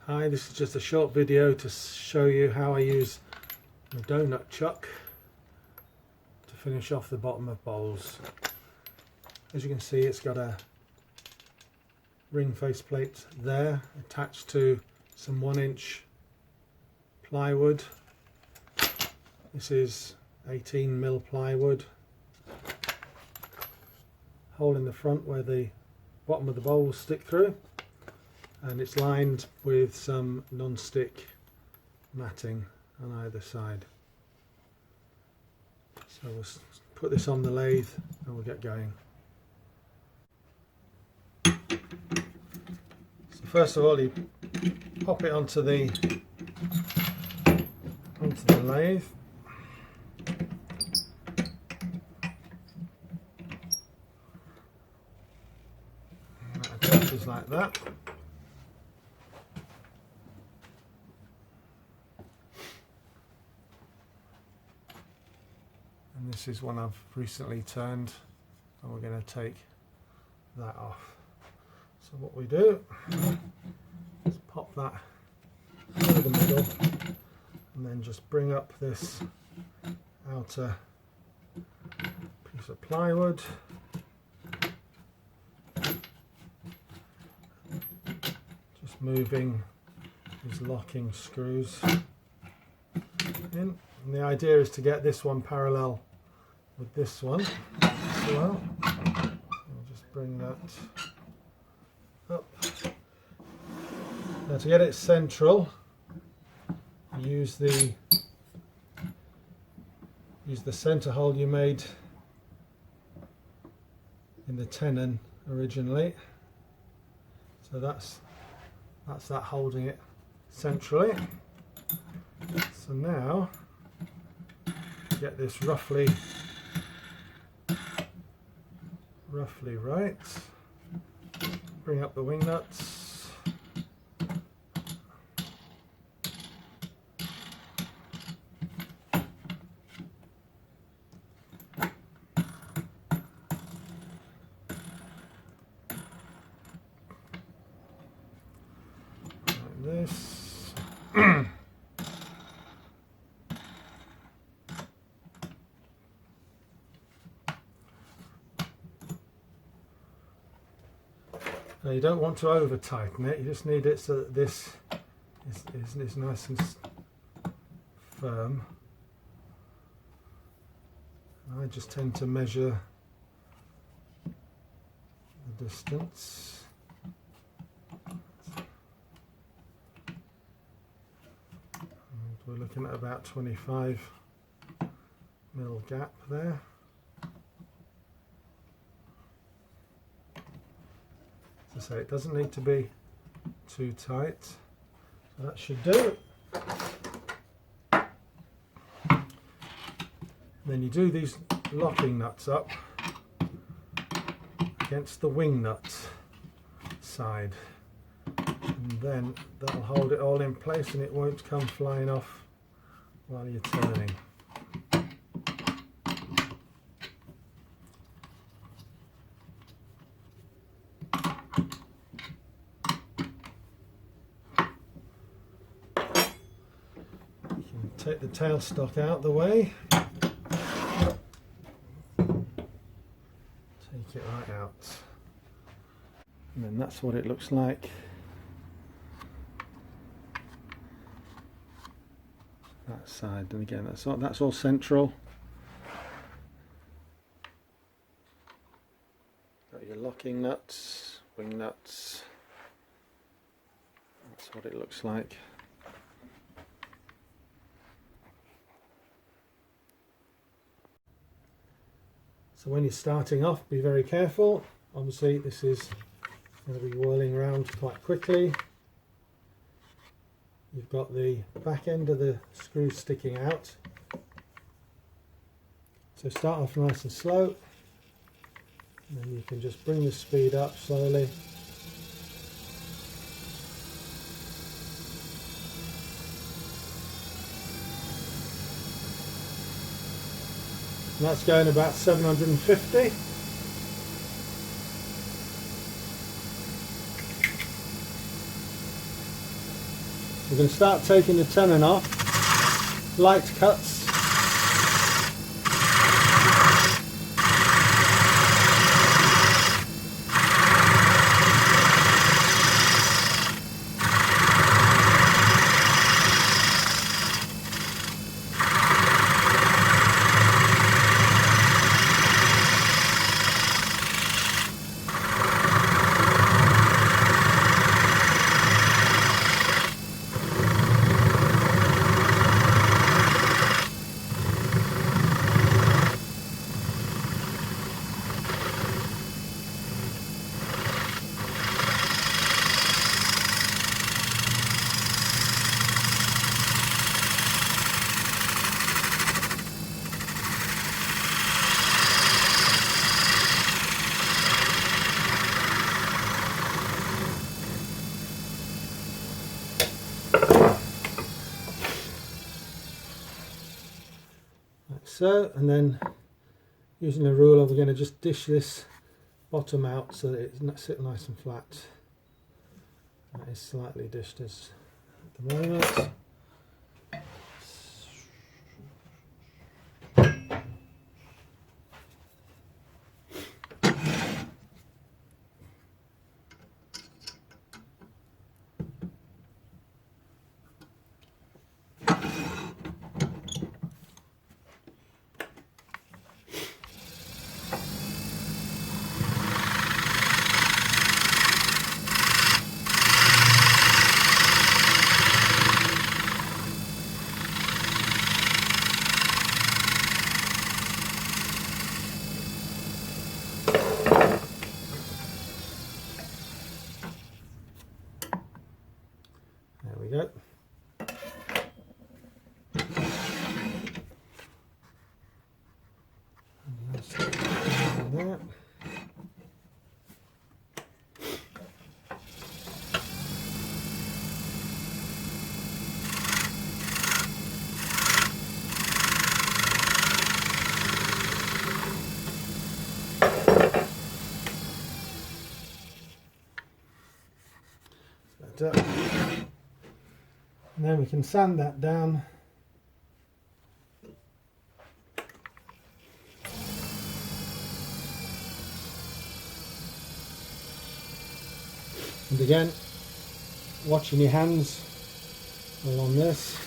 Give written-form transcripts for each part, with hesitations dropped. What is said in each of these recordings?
Hi, this is just a short video to show you how I use the Doughnut Chuck to finish off the bottom of bowls. As you can see, it's got a ring faceplate there attached to some 1-inch plywood. This is 18mm plywood. Hole in the front where the bottom of the bowls stick through, and it's lined with some non-stick matting on either side. So we'll put this on the lathe and we'll get going. So first of all, you pop it onto the lathe. And that attaches like that. And this is one I've recently turned, and we're going to take that off. So what we do is pop that through the middle and then just bring up this outer piece of plywood. Just moving these locking screws in. And the idea is to get this one parallel with this one as well. I'll just bring that up. Now to get it central, use the center hole you made in the tenon originally. So that's that holding it centrally. So now get this roughly right. Bring up the wing nuts. Like this. Now you don't want to over tighten it, you just need it so that this is nice and firm. I just tend to measure the distance. And we're looking at about 25mm gap there. As I say, it doesn't need to be too tight, so that should do. Then you do these locking nuts up against the wing nut side, and then that'll hold it all in place and it won't come flying off while you're turning. Take the tailstock out the way. Take it right out. And then that's what it looks like. That side, and again that's all central. Got your locking nuts, wing nuts. That's what it looks like. So when you're starting off, be very careful. Obviously this is going to be whirling around quite quickly. You've got the back end of the screw sticking out. So start off nice and slow, and then you can just bring the speed up slowly. And that's going about 750. We're going to start taking the tenon off, light cuts. So, and then using a ruler we're going to just dish this bottom out so that it's sitting nice and flat. That is slightly dished as at the moment. There we go. And that's there. That's it. And then we can sand that down. And again, watching your hands along this.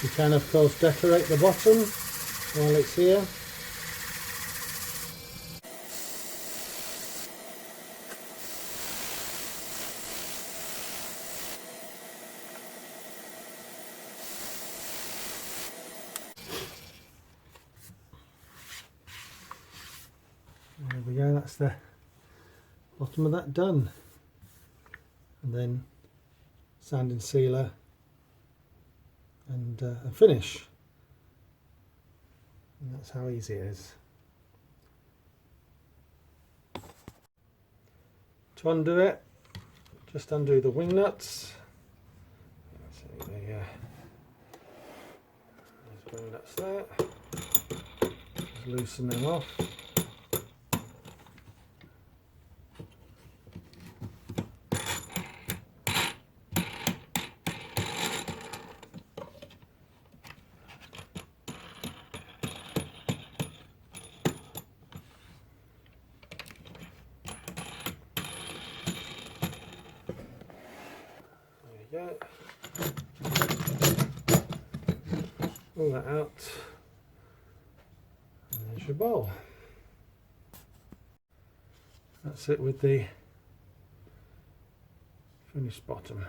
You can of course decorate the bottom while it's here. There we go, that's the bottom of that done. And then sand and sealer and finish. And that's how easy it is. To undo it, just undo the wing nuts. Let's see, there's wing nuts there. Just loosen them off. Go. Pull that out, and there's your bowl. That's it with the finished bottom.